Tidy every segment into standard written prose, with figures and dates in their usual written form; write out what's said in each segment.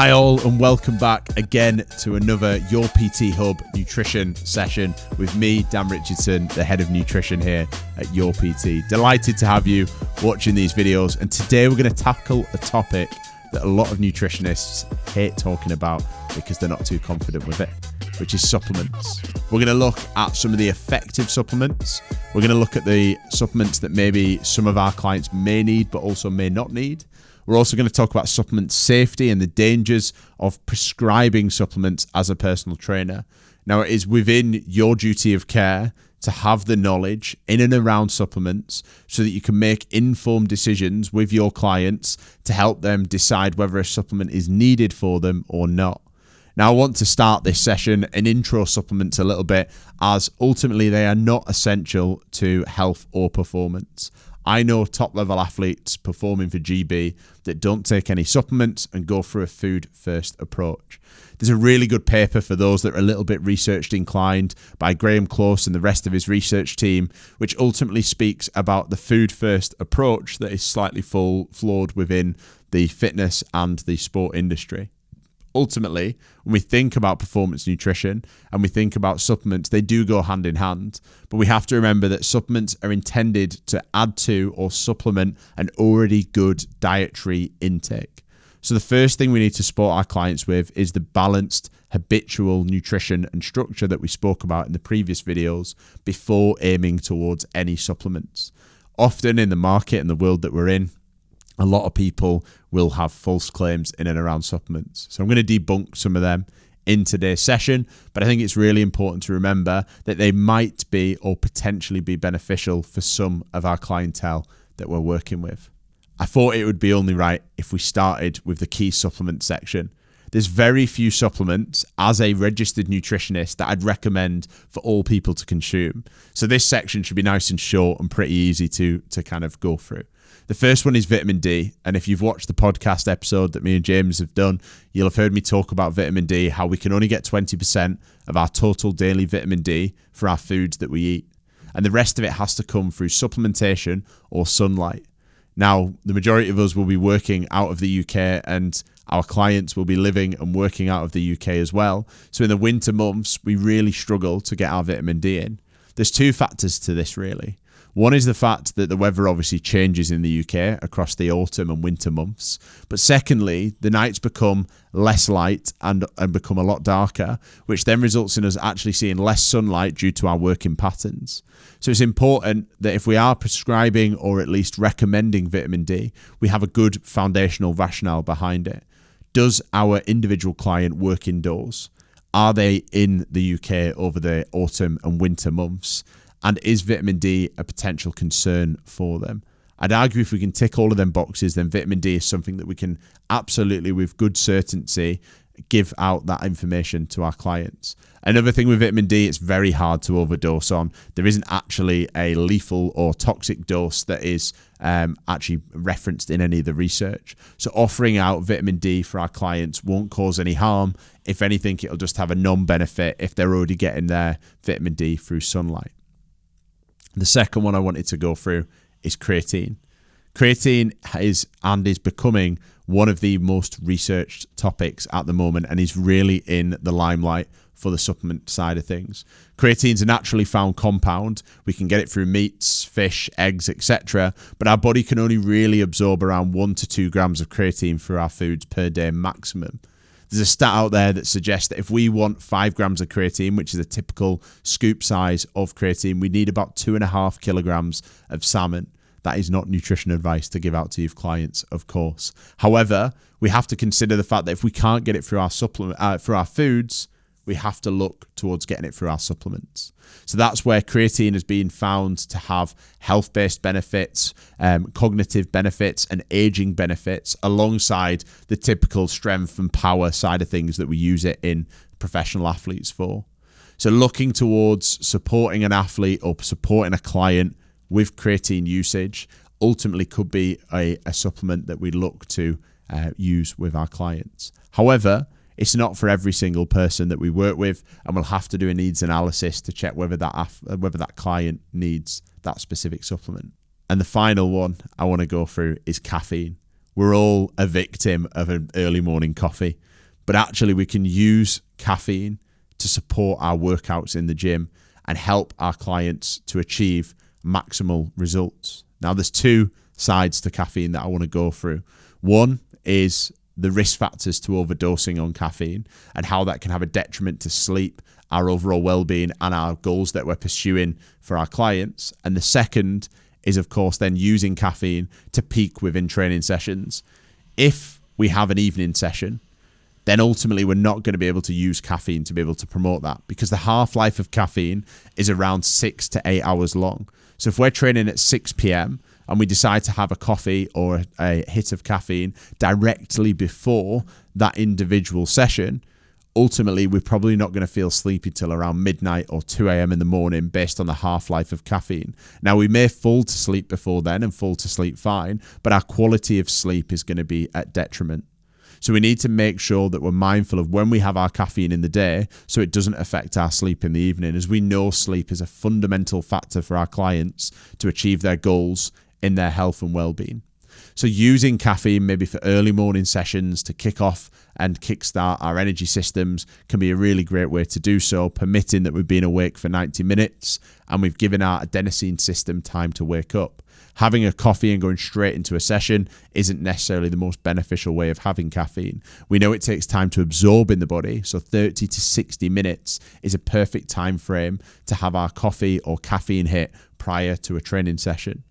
Hi all, and welcome back again to another Your PT Hub nutrition session with me, Dan Richardson, the head of nutrition here at Your PT. Delighted to have you watching these videos, and today we're going to tackle a topic that a lot of nutritionists hate talking about because they're not too confident with it, which is supplements. We're going to look at some of the effective supplements. We're going to look at the supplements that maybe some of our clients may need but also may not need. We're also going to talk about supplement safety and the dangers of prescribing supplements as a personal trainer. Now, it is within your duty of care to have the knowledge in and around supplements so that you can make informed decisions with your clients to help them decide whether a supplement is needed for them or not. Now, I want to start this session and intro supplements a little bit, as ultimately they are not essential to health or performance. I know top-level athletes performing for GB that don't take any supplements and go through a food-first approach. There's a really good paper for those that are a little bit research inclined by Graham Close and the rest of his research team, which ultimately speaks about the food-first approach that is slightly flawed within the fitness and the sport industry. Ultimately, when we think about performance nutrition and we think about supplements, they do go hand in hand. But we have to remember that supplements are intended to add to or supplement an already good dietary intake. So the first thing we need to support our clients with is the balanced habitual nutrition and structure that we spoke about in the previous videos before aiming towards any supplements. Often in the market and the world that we're in, a lot of people will have false claims in and around supplements. So I'm going to debunk some of them in today's session, but I think it's really important to remember that they might be or potentially be beneficial for some of our clientele that we're working with. I thought it would be only right if we started with the key supplement section. There's very few supplements as a registered nutritionist that I'd recommend for all people to consume. So this section should be nice and short and pretty easy to kind of go through. The first one is vitamin D, and if you've watched the podcast episode that me and James have done, you'll have heard me talk about vitamin D, how we can only get 20% of our total daily vitamin D for our foods that we eat, and the rest of it has to come through supplementation or sunlight. Now, the majority of us will be working out of the UK, and our clients will be living and working out of the UK as well, so in the winter months, we really struggle to get our vitamin D in. There's two factors to this, really. One is the fact that the weather obviously changes in the UK across the autumn and winter months. But secondly, the nights become less light and become a lot darker, which then results in us actually seeing less sunlight due to our working patterns. So it's important that if we are prescribing or at least recommending vitamin D, we have a good foundational rationale behind it. Does our individual client work indoors? Are they in the UK over the autumn and winter months? And is vitamin D a potential concern for them? I'd argue if we can tick all of them boxes, then vitamin D is something that we can absolutely, with good certainty, give out that information to our clients. Another thing with vitamin D, it's very hard to overdose on. There isn't actually a lethal or toxic dose that is actually referenced in any of the research. So offering out vitamin D for our clients won't cause any harm. If anything, it'll just have a non-benefit if they're already getting their vitamin D through sunlight. The second one I wanted to go through is creatine. Creatine is becoming one of the most researched topics at the moment and is really in the limelight for the supplement side of things. Creatine is a naturally found compound. We can get it through meats, fish, eggs, etc. But our body can only really absorb around 1 to 2 grams of creatine through our foods per day maximum. There's a stat out there that suggests that if we want 5 grams of creatine, which is a typical scoop size of creatine, we need about 2.5 kilograms of salmon. That is not nutrition advice to give out to your clients, of course. However, we have to consider the fact that if we can't get it through our foods, we have to look towards getting it through our supplements. So that's where creatine has been found to have health-based benefits, cognitive benefits, and aging benefits alongside the typical strength and power side of things that we use it in professional athletes for. So looking towards supporting an athlete or supporting a client with creatine usage ultimately could be a supplement that we look to use with our clients. However, it's not for every single person that we work with, and we'll have to do a needs analysis to check whether that client needs that specific supplement. And the final one I want to go through is caffeine. we're all a victim of an early morning coffee, but actually we can use caffeine to support our workouts in the gym and help our clients to achieve maximal results. Now, there's two sides to caffeine that I want to go through. One is the risk factors to overdosing on caffeine and how that can have a detriment to sleep, our overall well-being, and our goals that we're pursuing for our clients. And the second is, of course, then using caffeine to peak within training sessions. If we have an evening session, then ultimately we're not going to be able to use caffeine to be able to promote that, because the half-life of caffeine is around 6 to 8 hours long. So if we're training at 6 p.m. and we decide to have a coffee or a hit of caffeine directly before that individual session, ultimately we're probably not going to feel sleepy till around midnight or 2 a.m. in the morning based on the half-life of caffeine. Now, we may fall to sleep before then and fall to sleep fine, but our quality of sleep is going to be at detriment. So we need to make sure that we're mindful of when we have our caffeine in the day so it doesn't affect our sleep in the evening, as we know sleep is a fundamental factor for our clients to achieve their goals in their health and well-being. So using caffeine maybe for early morning sessions to kick off and kickstart our energy systems can be a really great way to do so, permitting that we've been awake for 90 minutes and we've given our adenosine system time to wake up. Having a coffee and going straight into a session isn't necessarily the most beneficial way of having caffeine. We know it takes time to absorb in the body, so 30 to 60 minutes is a perfect time frame to have our coffee or caffeine hit prior to a training session.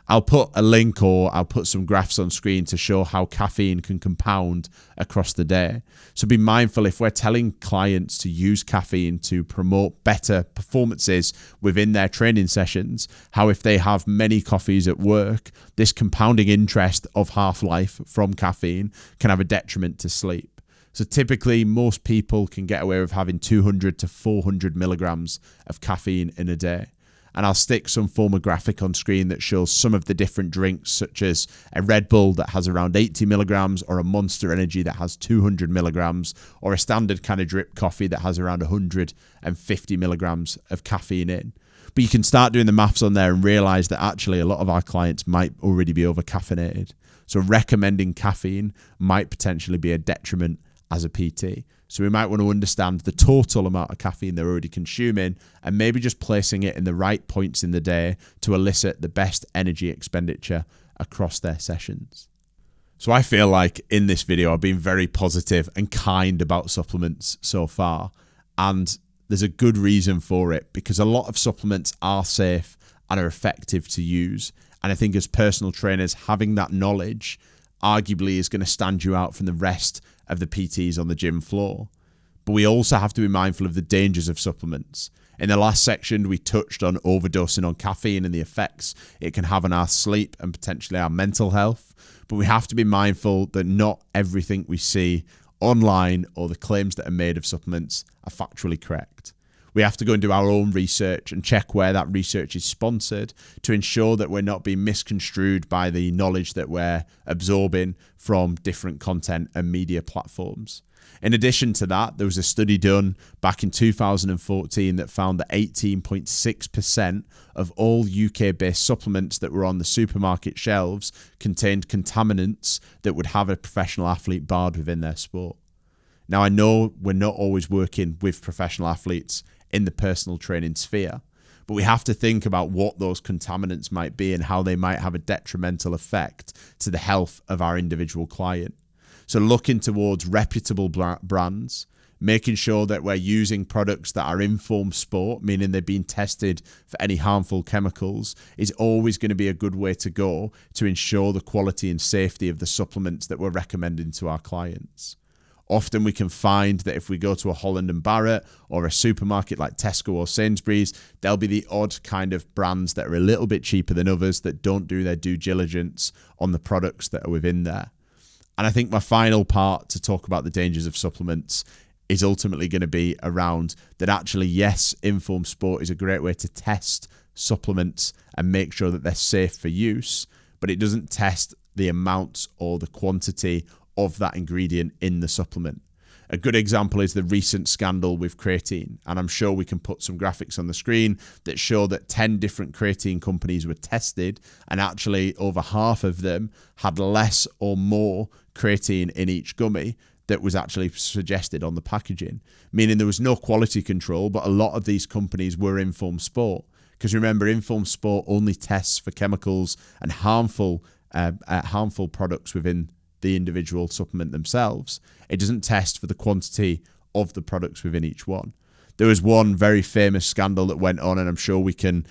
I'll put a link or I'll put some graphs on screen to show how caffeine can compound across the day. So be mindful if we're telling clients to use caffeine to promote better performances within their training sessions, how if they have many coffees at work, this compounding interest of half-life from caffeine can have a detriment to sleep. So typically most people can get away with having 200 to 400 milligrams of caffeine in a day. And I'll stick some form of graphic on screen that shows some of the different drinks, such as a Red Bull that has around 80 milligrams, or a Monster Energy that has 200 milligrams, or a standard kind of drip coffee that has around 150 milligrams of caffeine in. But you can start doing the maths on there and realize that actually a lot of our clients might already be over caffeinated. So recommending caffeine might potentially be a detriment as a PT. So we might want to understand the total amount of caffeine they're already consuming and maybe just placing it in the right points in the day to elicit the best energy expenditure across their sessions. So I feel like in this video, I've been very positive and kind about supplements so far. And there's a good reason for it, because a lot of supplements are safe and are effective to use. And I think as personal trainers, having that knowledge arguably is going to stand you out from the rest of the PTs on the gym floor. But we also have to be mindful of the dangers of supplements. In the last section, we touched on overdosing on caffeine and the effects it can have on our sleep and potentially our mental health. But we have to be mindful that not everything we see online or the claims that are made of supplements are factually correct. We have to go and do our own research and check where that research is sponsored to ensure that we're not being misconstrued by the knowledge that we're absorbing from different content and media platforms. In addition to that, there was a study done back in 2014 that found that 18.6% of all UK-based supplements that were on the supermarket shelves contained contaminants that would have a professional athlete barred within their sport. Now, I know we're not always working with professional athletes in the personal training sphere, but we have to think about what those contaminants might be and how they might have a detrimental effect to the health of our individual client. So looking towards reputable brands, making sure that we're using products that are informed sport, meaning they've been tested for any harmful chemicals, is always going to be a good way to go to ensure the quality and safety of the supplements that we're recommending to our clients. Often we can find that if we go to a Holland & Barrett or a supermarket like Tesco or Sainsbury's, there'll be the odd kind of brands that are a little bit cheaper than others that don't do their due diligence on the products that are within there. And I think my final part to talk about the dangers of supplements is ultimately going to be around that actually, yes, informed sport is a great way to test supplements and make sure that they're safe for use, but it doesn't test the amounts or the quantity of that ingredient in the supplement. A good example is the recent scandal with creatine. And I'm sure we can put some graphics on the screen that show that 10 different creatine companies were tested, and actually over half of them had less or more creatine in each gummy that was actually suggested on the packaging, meaning there was no quality control, but a lot of these companies were informed sport. Because remember, informed sport only tests for chemicals and harmful products within the individual supplement themselves. It doesn't test for the quantity of the products within each one. There was one very famous scandal that went on, and I'm sure we can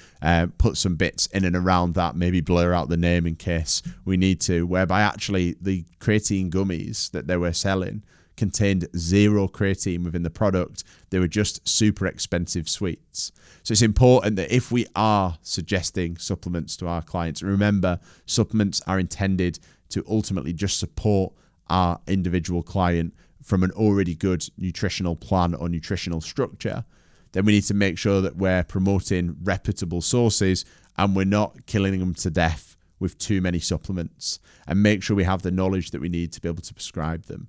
put some bits in and around that, maybe blur out the name in case we need to, whereby actually the creatine gummies that they were selling contained zero creatine within the product. They were just super expensive sweets. So it's important that if we are suggesting supplements to our clients, remember, supplements are intended to ultimately just support our individual client from an already good nutritional plan or nutritional structure. Then we need to make sure that we're promoting reputable sources and we're not killing them to death with too many supplements, and make sure we have the knowledge that we need to be able to prescribe them.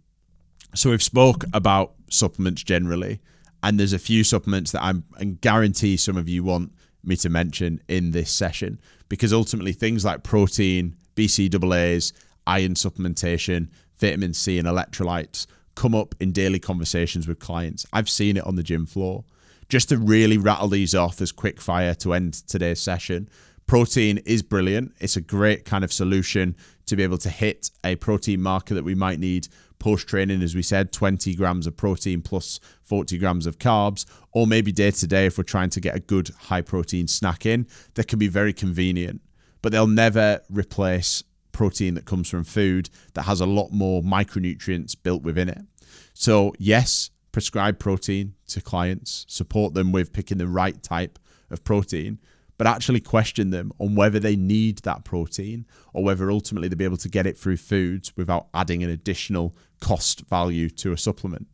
So we've spoke about supplements generally, and there's a few supplements that I guarantee some of you want me to mention in this session, because ultimately things like protein, BCAAs, iron supplementation, vitamin C and electrolytes come up in daily conversations with clients. I've seen it on the gym floor. Just to really rattle these off as quick fire to end today's session, protein is brilliant. It's a great kind of solution to be able to hit a protein marker that we might need post-training, as we said, 20 grams of protein plus 40 grams of carbs, or maybe day to day if we're trying to get a good high protein snack in. That can be very convenient, but they'll never replace protein that comes from food that has a lot more micronutrients built within it. So yes, prescribe protein to clients, support them with picking the right type of protein, but actually question them on whether they need that protein or whether ultimately they'll be able to get it through foods without adding an additional cost value to a supplement.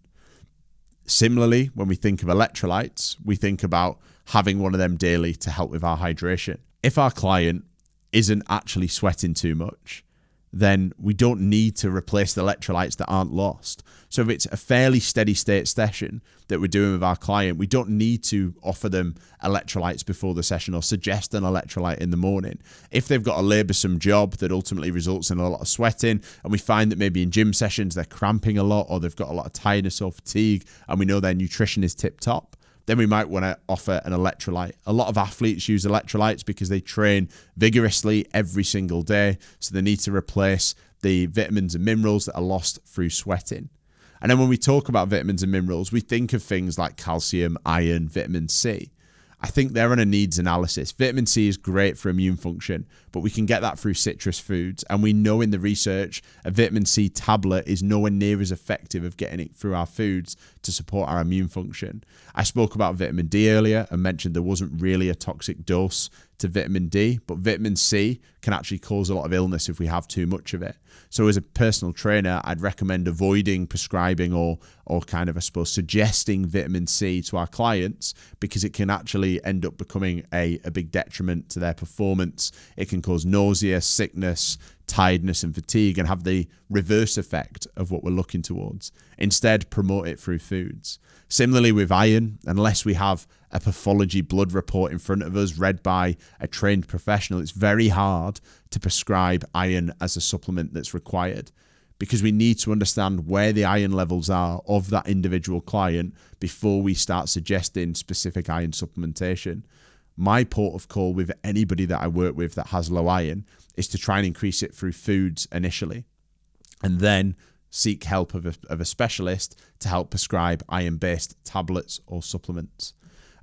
Similarly, when we think of electrolytes, we think about having one of them daily to help with our hydration. If our client isn't actually sweating too much, then we don't need to replace the electrolytes that aren't lost. So if it's a fairly steady state session that we're doing with our client, we don't need to offer them electrolytes before the session or suggest an electrolyte in the morning. If they've got a laborsome job that ultimately results in a lot of sweating, and we find that maybe in gym sessions they're cramping a lot or they've got a lot of tiredness or fatigue, and we know their nutrition is tip top, then we might want to offer an electrolyte. A lot of athletes use electrolytes because they train vigorously every single day, so they need to replace the vitamins and minerals that are lost through sweating. And then when we talk about vitamins and minerals, we think of things like calcium, iron, vitamin C. I think they're on a needs analysis. Vitamin C is great for immune function, but we can get that through citrus foods. And we know in the research, a vitamin C tablet is nowhere near as effective of getting it through our foods to support our immune function. I spoke about vitamin D earlier and mentioned there wasn't really a toxic dose to vitamin D, but vitamin C can actually cause a lot of illness if we have too much of it. So as a personal trainer, I'd recommend avoiding prescribing or kind of, I suppose, suggesting vitamin C to our clients, because it can actually end up becoming a big detriment to their performance. It can cause nausea, sickness, tiredness and fatigue, and have the reverse effect of what we're looking towards. Instead, promote it through foods. Similarly with iron, unless we have a pathology blood report in front of us read by a trained professional, it's very hard to prescribe iron as a supplement that's required, because we need to understand where the iron levels are of that individual client before we start suggesting specific iron supplementation. My port of call with anybody that I work with that has low iron is to try and increase it through foods initially, and then seek help of a specialist to help prescribe iron-based tablets or supplements.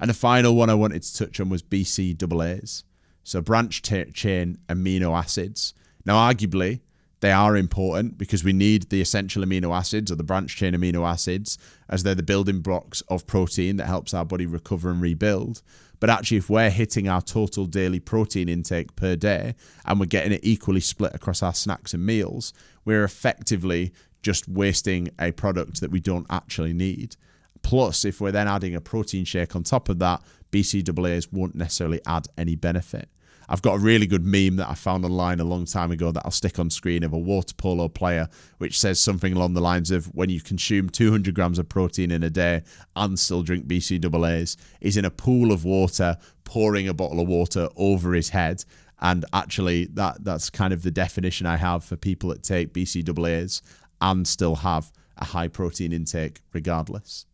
And the final one I wanted to touch on was BCAAs, so branched chain amino acids. Now, arguably, they are important because we need the essential amino acids or the branched chain amino acids, as they're the building blocks of protein that helps our body recover and rebuild. But actually, if we're hitting our total daily protein intake per day and we're getting it equally split across our snacks and meals, we're effectively just wasting a product that we don't actually need. Plus, if we're then adding a protein shake on top of that, BCAAs won't necessarily add any benefit. I've got a really good meme that I found online a long time ago that I'll stick on screen of a water polo player, which says something along the lines of, when you consume 200 grams of protein in a day and still drink BCAAs, he's in a pool of water pouring a bottle of water over his head. And actually that's kind of the definition I have for people that take BCAAs and still have a high protein intake regardless.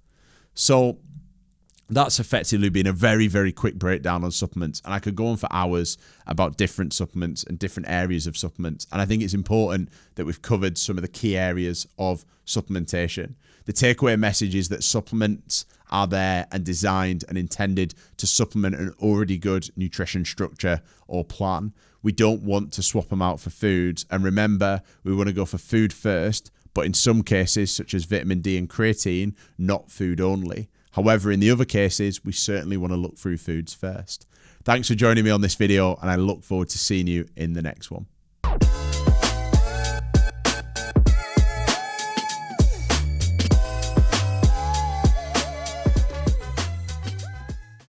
So that's effectively been a very, very quick breakdown on supplements. And I could go on for hours about different supplements and different areas of supplements. And I think it's important that we've covered some of the key areas of supplementation. The takeaway message is that supplements are there and designed and intended to supplement an already good nutrition structure or plan. We don't want to swap them out for foods. And remember, we want to go for food first, but in some cases, such as vitamin D and creatine, not food only. However, in the other cases, we certainly want to look through foods first. Thanks for joining me on this video, and I look forward to seeing you in the next one.